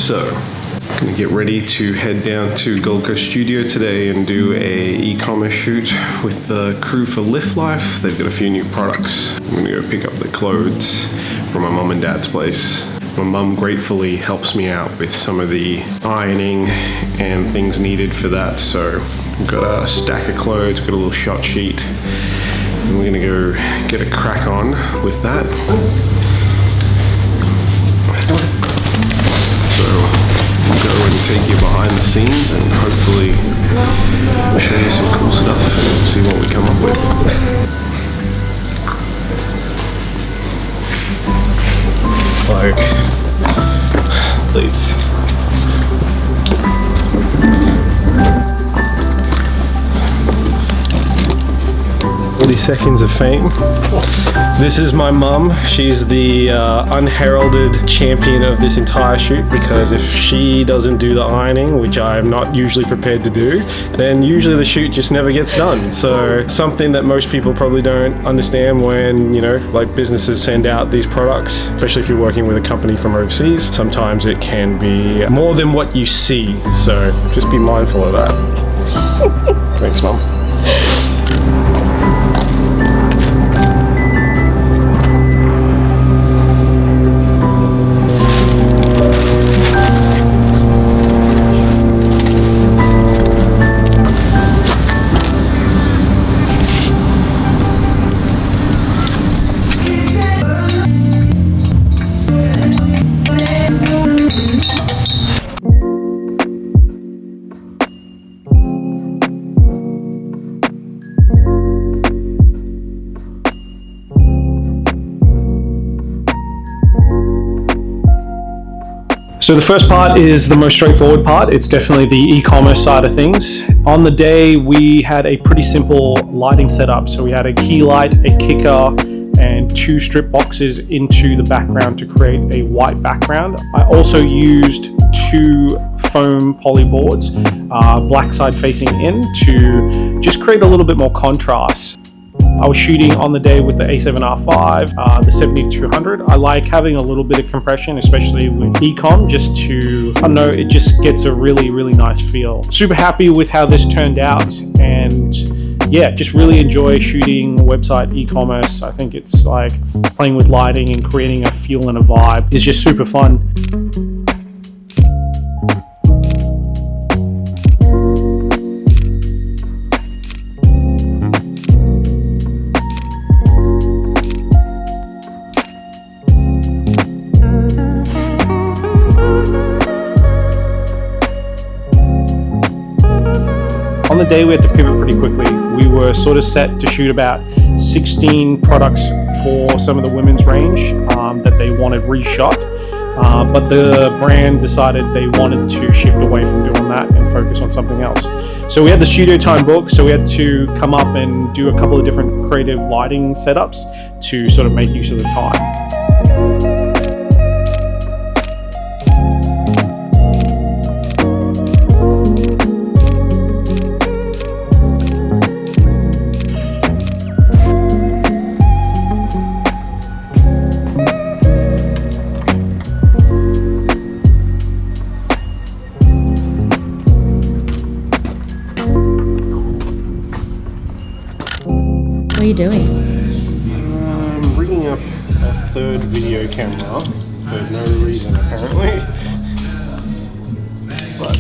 So, I'm gonna get ready to head down to Gold Coast Studio today and do a e-commerce shoot with the crew for LYFTLYFE. They've got a few new products. I'm gonna go pick up the clothes from my mum and dad's place. My mum gratefully helps me out with some of the ironing and things needed for that. So I've got a stack of clothes, got a little shot sheet, and we're gonna go get a crack on with that. So we'll go and take you behind the scenes and hopefully show you some cool stuff and see what we come up with. Like plates. 40 seconds of fame. This is my mum. She's the unheralded champion of this entire shoot, because if she doesn't do the ironing, which I'm not usually prepared to do, then usually the shoot just never gets done. So something that most people probably don't understand when, you know, like businesses send out these products, especially if you're working with a company from overseas, sometimes it can be more than what you see. So just be mindful of that. Thanks, Mum. So the first part is the most straightforward part. It's definitely the e-commerce side of things. On the day, we had a pretty simple lighting setup. So we had a key light, a kicker, and 2 strip boxes into the background to create a white background. I also used 2 foam poly boards, black side facing in, to just create a little bit more contrast. I was shooting on the day with the A7R5, the 7200. I like having a little bit of compression, especially with ECOM, just to, I don't know, it just gets a really, really nice feel. Super happy with how this turned out, and yeah, just really enjoy shooting website e-commerce. I think it's like playing with lighting and creating a feel and a vibe is just super fun. On the day, we had to pivot pretty quickly. We were sort of set to shoot about 16 products for some of the women's range that they wanted reshot, but the brand decided they wanted to shift away from doing that and focus on something else. So we had the studio time booked, so we had to come up and do a couple of different creative lighting setups to sort of make use of the time. What are you doing? I'm rigging up a 3rd video camera for no reason apparently, but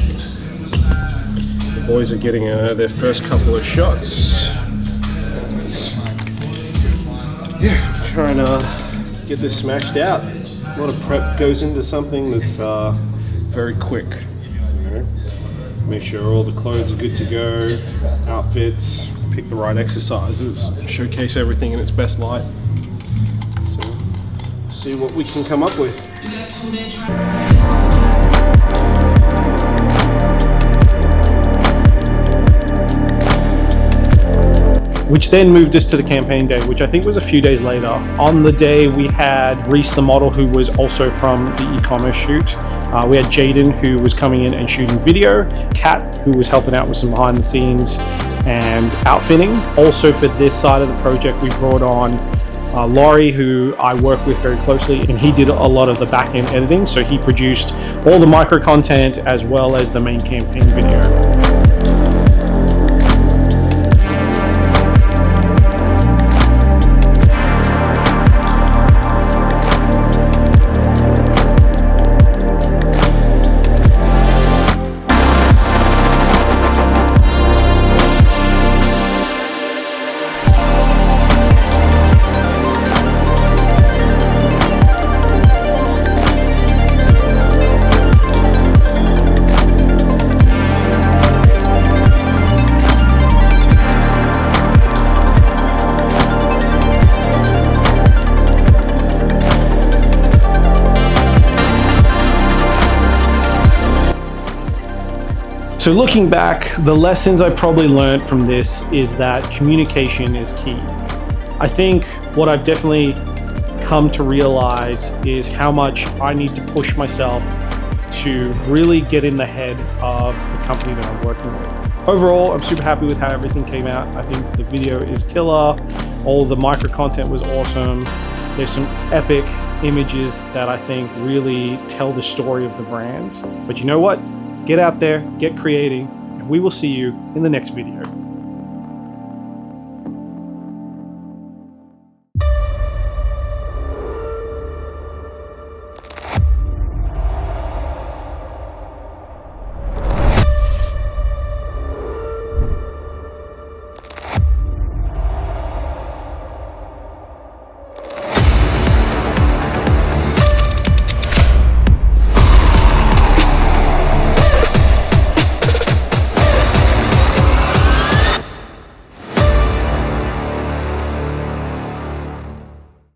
the boys are getting their first couple of shots. Yeah, trying to get this smashed out. A lot of prep goes into something that's very quick. You know? Make sure all the clothes are good to go, outfits, pick the right exercises, showcase everything in its best light. So, see what we can come up with. Which then moved us to the campaign day, which I think was a few days later. On the day, we had Reese, the model, who was also from the e-commerce shoot. We had Jaden, who was coming in and shooting video. Kat, who was helping out with some behind the scenes and outfitting. Also for this side of the project, we brought on Laurie, who I work with very closely, and he did a lot of the back-end editing, so he produced all the micro content as well as the main campaign video. So looking back, the lessons I probably learned from this is that communication is key. I think what I've definitely come to realize is how much I need to push myself to really get in the head of the company that I'm working with. Overall, I'm super happy with how everything came out. I think the video is killer. All the micro content was awesome. There's some epic images that I think really tell the story of the brand. But you know what? Get out there, get creating, and we will see you in the next video.